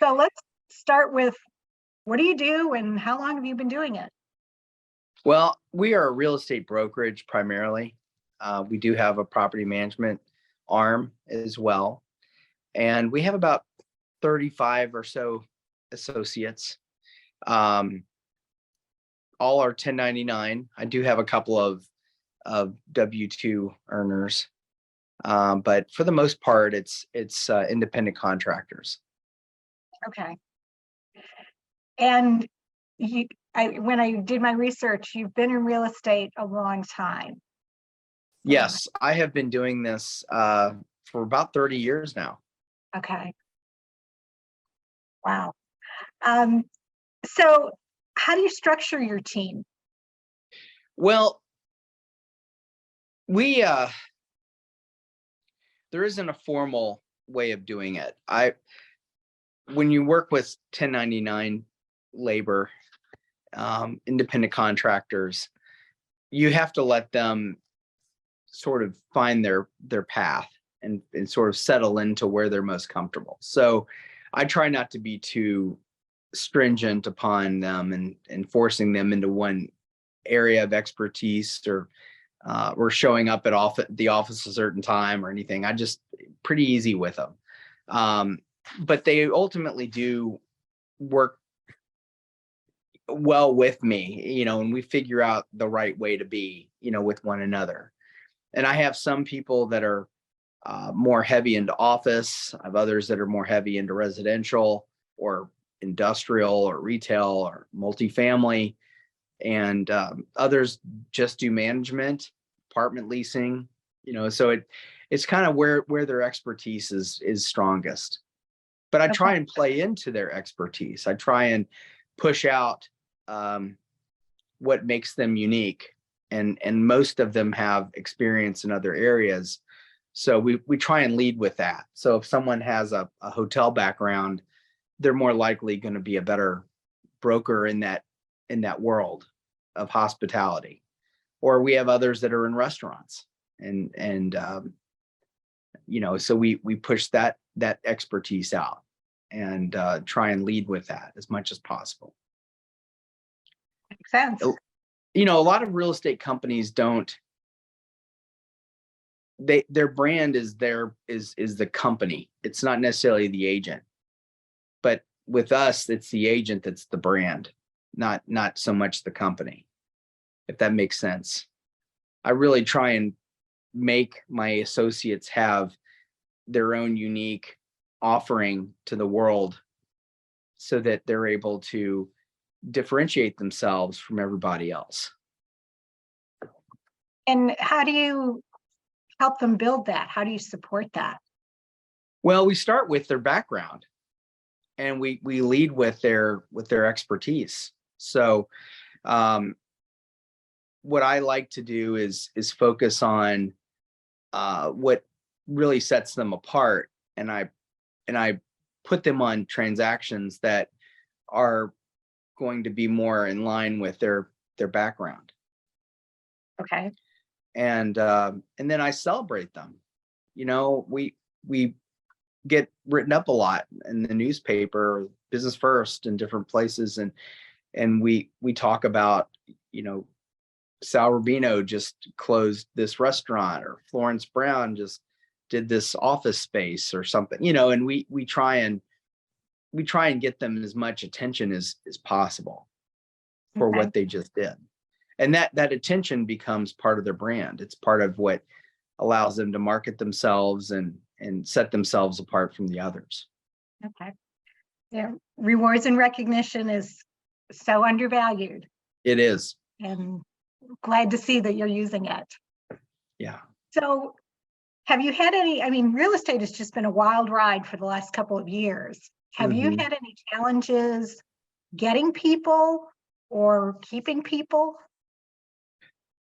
So let's start with, what do you do and how long have you been doing it? Well, we are a real estate brokerage primarily. We do have a property management arm as well. And we have about 35 or so associates. All are 1099. I do have a couple of W-2 earners. But for the most part, it's independent contractors. Okay. And when I did my research, you've been in real estate a long time. Yes, I have been doing this for about 30 years now. Okay. Wow. So how do you structure your team? Well, there isn't a formal way of doing it. When you work with 1099 labor, independent contractors, you have to let them sort of find their path and sort of settle into where they're most comfortable. So I try not to be too stringent upon them and forcing them into one area of expertise or showing up at the office a certain time or anything. I just pretty easy with them. But they ultimately do work well with me, and we figure out the right way to be, with one another. And I have some people that are more heavy into office. I have others that are more heavy into residential or industrial or retail or multifamily. And others just do management, apartment leasing, so it's kind of where their expertise is strongest. But I try and play into their expertise. I try and push out what makes them unique. And most of them have experience in other areas. So we try and lead with that. So if someone has a hotel background, they're more likely going to be a better broker in that world of hospitality. Or we have others that are in restaurants. And so we push that expertise out and try and lead with that as much as possible. Makes sense. A lot of real estate companies their brand is the company. It's not necessarily the agent. But with us, it's the agent that's the brand, not so much the company, if that makes sense. I really try and make my associates have their own unique offering to the world so that they're able to differentiate themselves from everybody else. And how do you help them build that? How do you support that? Well, we start with their background and we lead with their expertise. So what I like to do is focus on what really sets them apart, and I put them on transactions that are going to be more in line with their background. Okay. And then I celebrate them. We get written up a lot in the newspaper, Business First, in different places, and we talk about, Sal Rubino just closed this restaurant, or Florence Brown just did this office space or something, and we try and get them as much attention as possible for what they just did. And that attention becomes part of their brand. It's part of what allows them to market themselves and set themselves apart from the others. Okay. Yeah. Rewards and recognition is so undervalued. It is. And glad to see that you're using it. Yeah. So have you had real estate has just been a wild ride for the last couple of years. Have you had any challenges getting people or keeping people?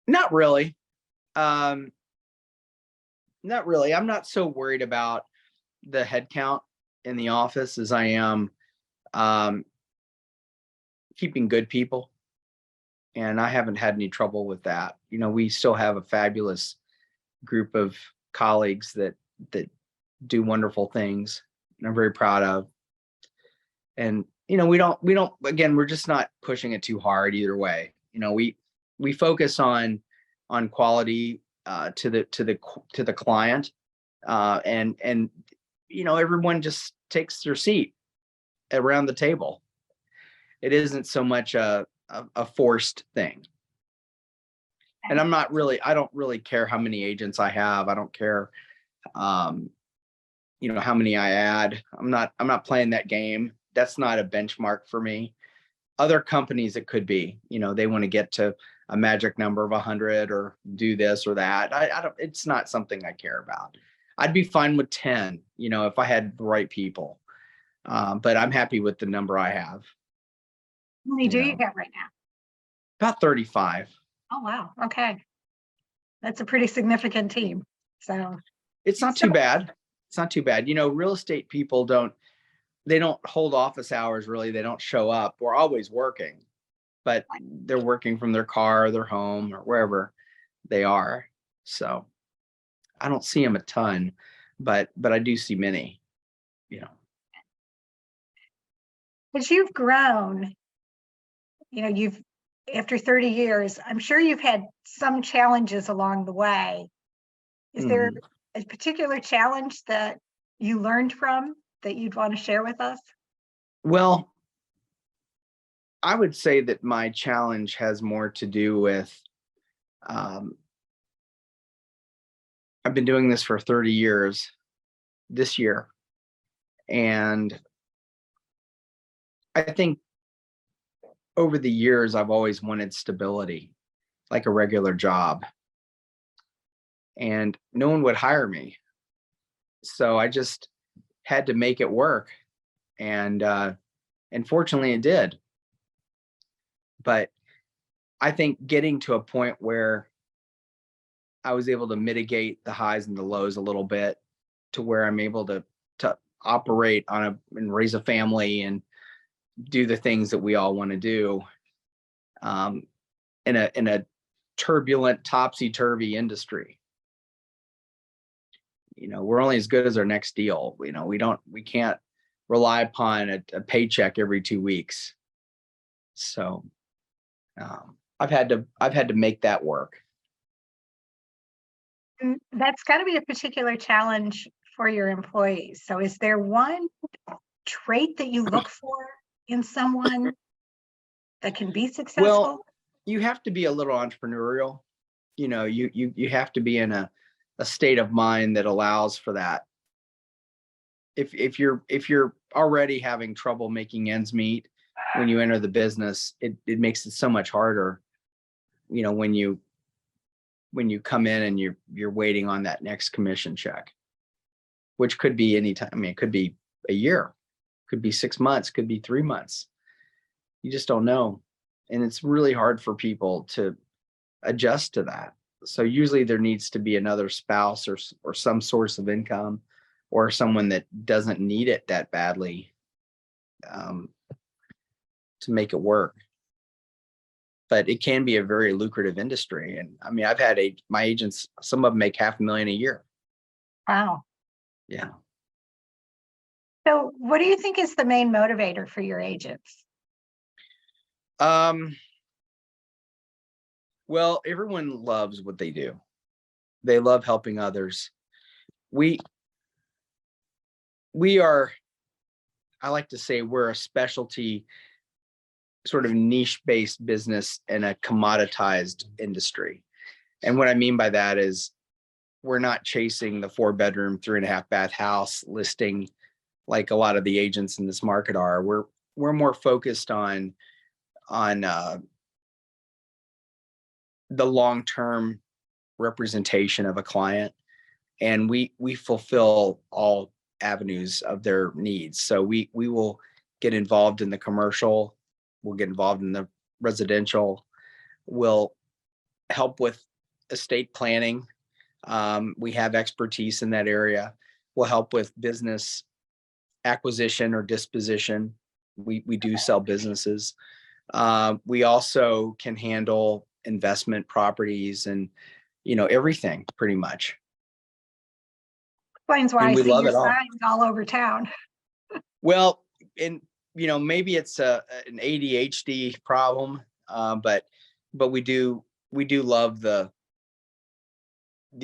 Not really. Not really. I'm not so worried about the head count in the office as I am keeping good people. And I haven't had any trouble with that. We still have a fabulous group of colleagues that do wonderful things, and I'm very proud of. And, again, we're just not pushing it too hard either way. We focus on quality, to the client, and everyone just takes their seat around the table. It isn't so much a forced thing. And I don't really care how many agents I have. I don't care, how many I add. I'm not playing that game. That's not a benchmark for me. Other companies, it could be, they want to get to a magic number of 100 or do this or that. I don't, it's not something I care about. I'd be fine with 10, if I had the right people. But I'm happy with the number I have. How many do you have right now? About 35. Oh, wow. Okay. That's a pretty significant team. So it's not too bad. It's not too bad. Real estate people don't hold office hours really. They don't show up. We're always working, but they're working from their car or their home or wherever they are. So I don't see them a ton, but I do see many, As you've grown, after 30 years, I'm sure you've had some challenges along the way. Is there a particular challenge that you learned from that you'd want to share with us? Well, I would say that my challenge has more to do with, I've been doing this for 30 years this year. And I think over the years, I've always wanted stability, like a regular job. And no one would hire me. So I just had to make it work. And fortunately it did. But I think getting to a point where I was able to mitigate the highs and the lows a little bit to where I'm able to operate and raise a family and do the things that we all want to do, in a turbulent, topsy-turvy industry. We're only as good as our next deal. We can't rely upon a paycheck every 2 weeks. So I've had to make that work. That's got to be a particular challenge for your employees. So is there one trait that you look for in someone that can be successful? Well, you have to be a little entrepreneurial. You have to be in a state of mind that allows for that. If you're already having trouble making ends meet when you enter the business, it makes it so much harder, when you come in and you're waiting on that next commission check, which could be any time. I mean, it could be a year, could be 6 months, could be 3 months. You just don't know. And it's really hard for people to adjust to that. So usually there needs to be another spouse or some source of income, or someone that doesn't need it that badly, to make it work. But it can be a very lucrative industry. And I mean, I've had my agents, some of them make $500,000 a year. Wow. Yeah. So what do you think is the main motivator for your agents? Well, everyone loves what they do. They love helping others. We are, I like to say, we're a specialty, sort of niche-based business in a commoditized industry. And what I mean by that is we're not chasing the 4-bedroom, 3.5 bath house listing like a lot of the agents in this market are. We're more focused on the long-term representation of a client, and we fulfill all avenues of their needs. So we will get involved in the commercial, we'll get involved in the residential, we'll help with estate planning. We have expertise in that area. We'll help with business acquisition or disposition. We do sell businesses. We also can handle investment properties and everything pretty much. Explains why I we see love your it all. signs all over town. Well, and maybe it's an ADHD problem, but we do love the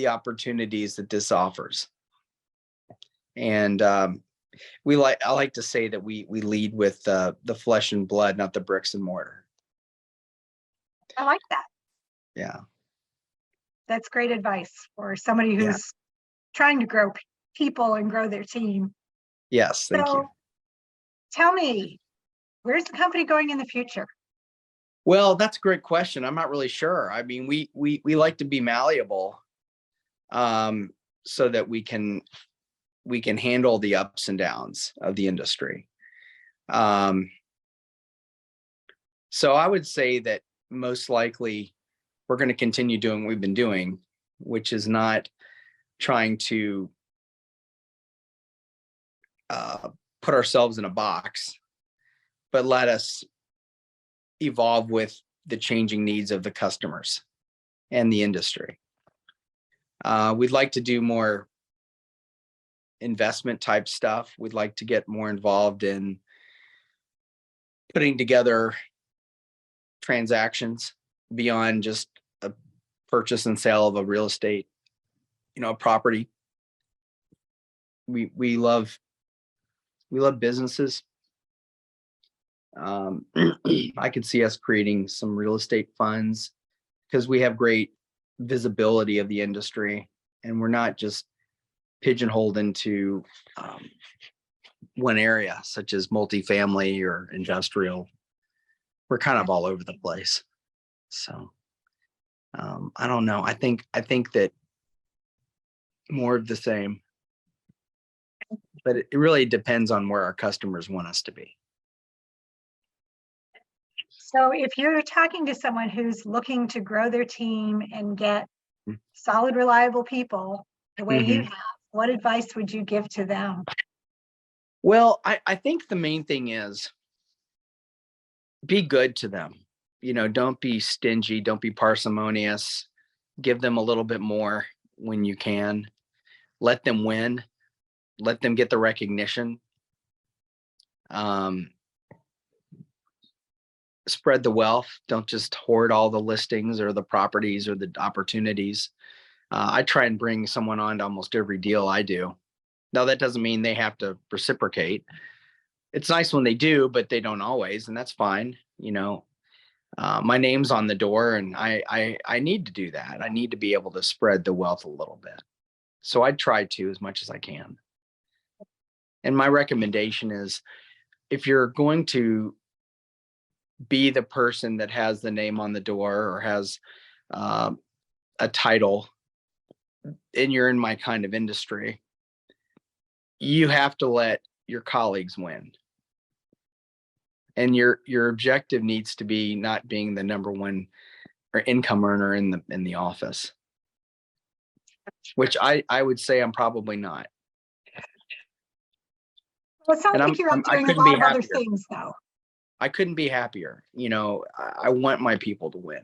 opportunities that this offers. And I like to say that we lead with the flesh and blood, not the bricks and mortar. I like that. Yeah. That's great advice for somebody Yeah. who's trying to grow people and grow their team. Yes. Thank you. Tell me, where's the company going in the future? Well, that's a great question. I'm not really sure. I mean, we like to be malleable, so that we can handle the ups and downs of the industry. So I would say that most likely we're going to continue doing what we've been doing, which is not trying to put ourselves in a box, but let us evolve with the changing needs of the customers and the industry. We'd like to do more investment type stuff. We'd like to get more involved in putting together transactions beyond just a purchase and sale of a real estate, property. We love businesses. I could see us creating some real estate funds because we have great visibility of the industry, and we're not just pigeonholed into one area, such as multifamily or industrial. We're kind of all over the place. So I don't know. I think that more of the same, but it really depends on where our customers want us to be. So if you're talking to someone who's looking to grow their team and get solid, reliable people the way you have, what advice would you give to them? Well, I think the main thing is be good to them. Don't be stingy, don't be parsimonious. Give them a little bit more when you can. Let them win. Let them get the recognition. Spread the wealth. Don't just hoard all the listings or the properties or the opportunities. I try and bring someone on to almost every deal I do. Now, that doesn't mean they have to reciprocate. It's nice when they do, but they don't always, and that's fine. My name's on the door, and I need to do that. I need to be able to spread the wealth a little bit. So I try to as much as I can. And my recommendation is, if you're going to be the person that has the name on the door or has a title, and you're in my kind of industry, you have to let your colleagues win. And your objective needs to be not being the number one or income earner in the office, which I would say I'm probably not. Well, it sounds like you're doing a lot of other things, though. I couldn't be happier. I want my people to win.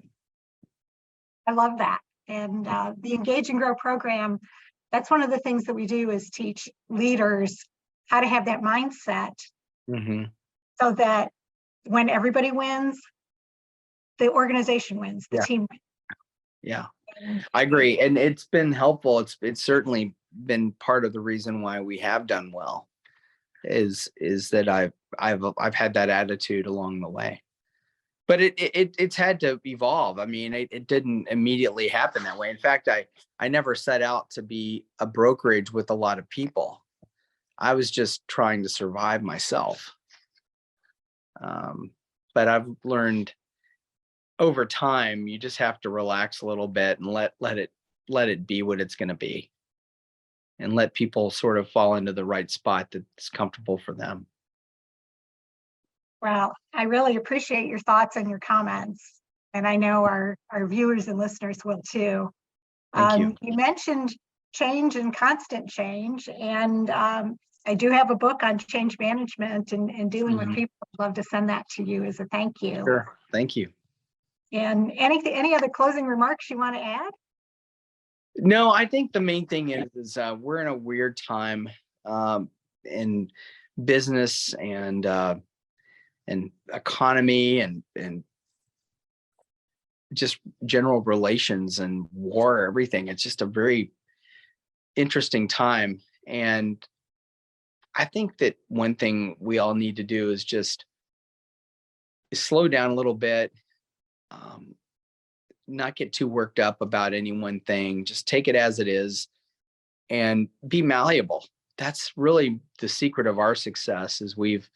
I love that. And the Engage and Grow program, that's one of the things that we do is teach leaders how to have that mindset so that when everybody wins, the organization wins, the team wins. Yeah, I agree. And it's been helpful. It's certainly been part of the reason why we have done well is that I've had that attitude along the way. But it's had to evolve. I mean, it didn't immediately happen that way. In fact, I never set out to be a brokerage with a lot of people. I was just trying to survive myself. But I've learned over time, you just have to relax a little bit and let it be what it's going to be, and let people sort of fall into the right spot that's comfortable for them. Well, I really appreciate your thoughts and your comments, and I know our viewers and listeners will too. Thank you. You mentioned change and constant change, and I do have a book on change management and dealing with people. I'd love to send that to you as a thank you. Sure. Thank you. And any other closing remarks you want to add? No, I think the main thing is we're in a weird time in business, and economy and just general relations and war, everything. It's just a very interesting time. And I think that one thing we all need to do is just slow down a little bit, not get too worked up about any one thing, just take it as it is and be malleable. That's really the secret of our success is we've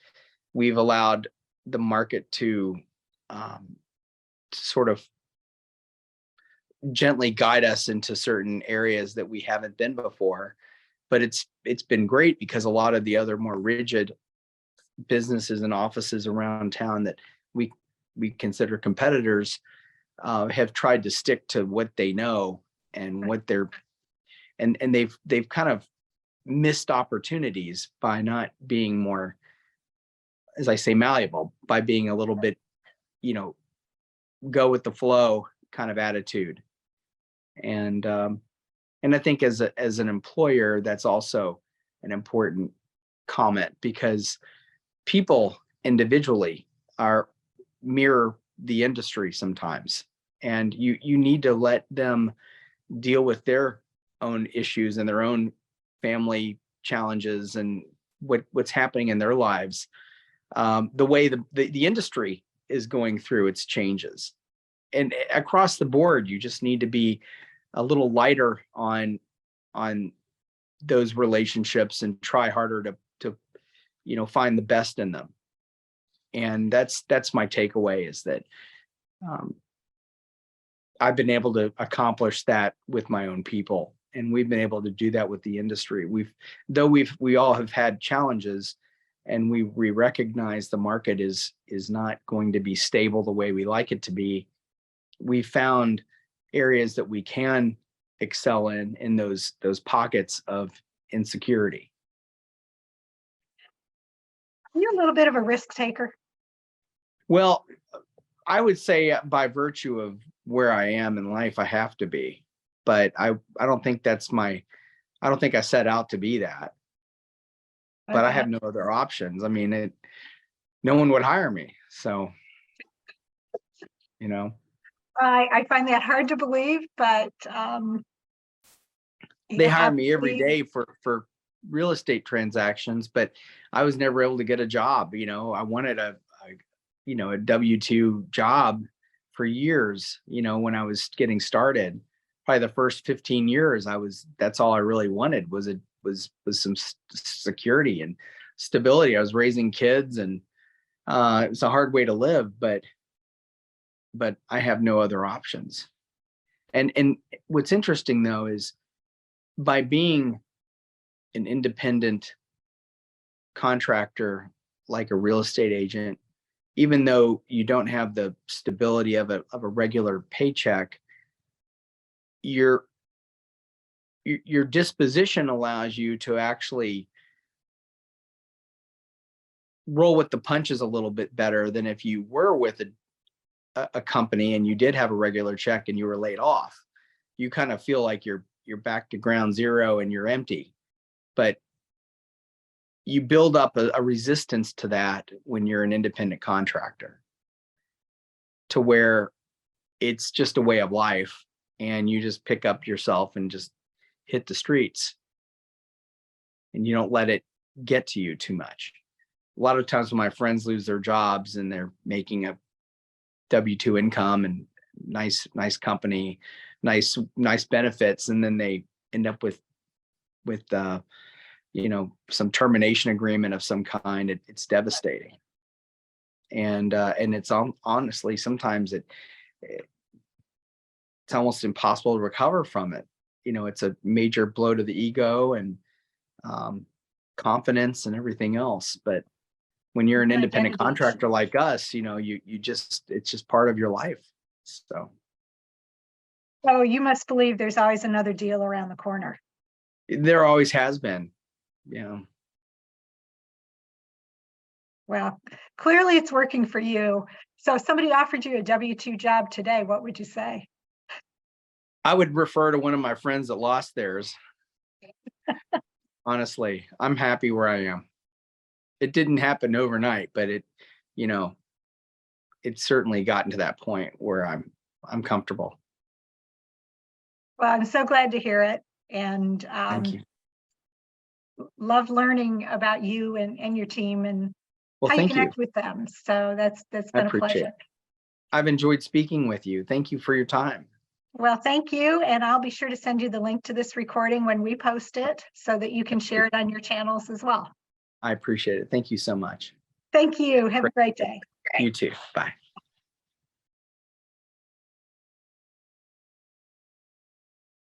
allowed the market to sort of gently guide us into certain areas that we haven't been before. But it's been great because a lot of the other more rigid businesses and offices around town that we consider competitors have tried to stick to what they know and what they're and they've kind of missed opportunities by not being more, as I say, malleable, by being a little bit, go with the flow kind of attitude. And I think as an employer, that's also an important comment because people individually mirror the industry sometimes, and you need to let them deal with their own issues and their own family challenges and what's happening in their lives. The way the industry is going through its changes, and across the board, you just need to be a little lighter on those relationships and try harder to find the best in them. And that's my takeaway is that I've been able to accomplish that with my own people, and we've been able to do that with the industry. We all have had challenges, and we recognize the market is not going to be stable the way we like it to be. We found areas that we can excel in those pockets of insecurity. Are you a little bit of a risk taker? Well, I would say by virtue of where I am in life, I have to be, but I don't think I don't think I set out to be that, but Okay. I have no other options. I mean, no one would hire me. So, I find that hard to believe, but they hire me every day for real estate transactions, but I was never able to get a job. I wanted a W-2 job for years, when I was getting started. Probably the first 15 years, that's all I really wanted was some security and stability. I was raising kids, and it was a hard way to live, but I have no other options. And what's interesting though is by being an independent contractor like a real estate agent, even though you don't have the stability of a regular paycheck, your disposition allows you to actually roll with the punches a little bit better than if you were with a company and you did have a regular check and you were laid off. You kind of feel like you're back to ground zero and you're empty. But you build up a resistance to that when you're an independent contractor, to where it's just a way of life and you just pick up yourself and just hit the streets and you don't let it get to you too much. A lot of times when my friends lose their jobs and they're making a W-2 income and nice company, nice benefits, and then they end up with some termination agreement of some kind, it's devastating. And it's honestly, sometimes it's almost impossible to recover from it. It's a major blow to the ego and confidence and everything else. But when you're an independent contractor like us, it's just part of your life. So you must believe there's always another deal around the corner. There always has been. Yeah. Well, clearly it's working for you. So if somebody offered you a W-2 job today, what would you say? I would refer to one of my friends that lost theirs. Honestly, I'm happy where I am. It didn't happen overnight, but you know, it's certainly gotten to that point where I'm comfortable. Well, I'm so glad to hear it, and Thank you. love learning about you and your team and Well, how you thank you. connect with them. So that's I been a appreciate pleasure. it. I've enjoyed speaking with you. Thank you for your time. Well, thank you. And I'll be sure to send you the link to this recording when we post it so that you can share it on your channels as well. I appreciate it. Thank you so much. Thank you. Have a great day. You too. Bye.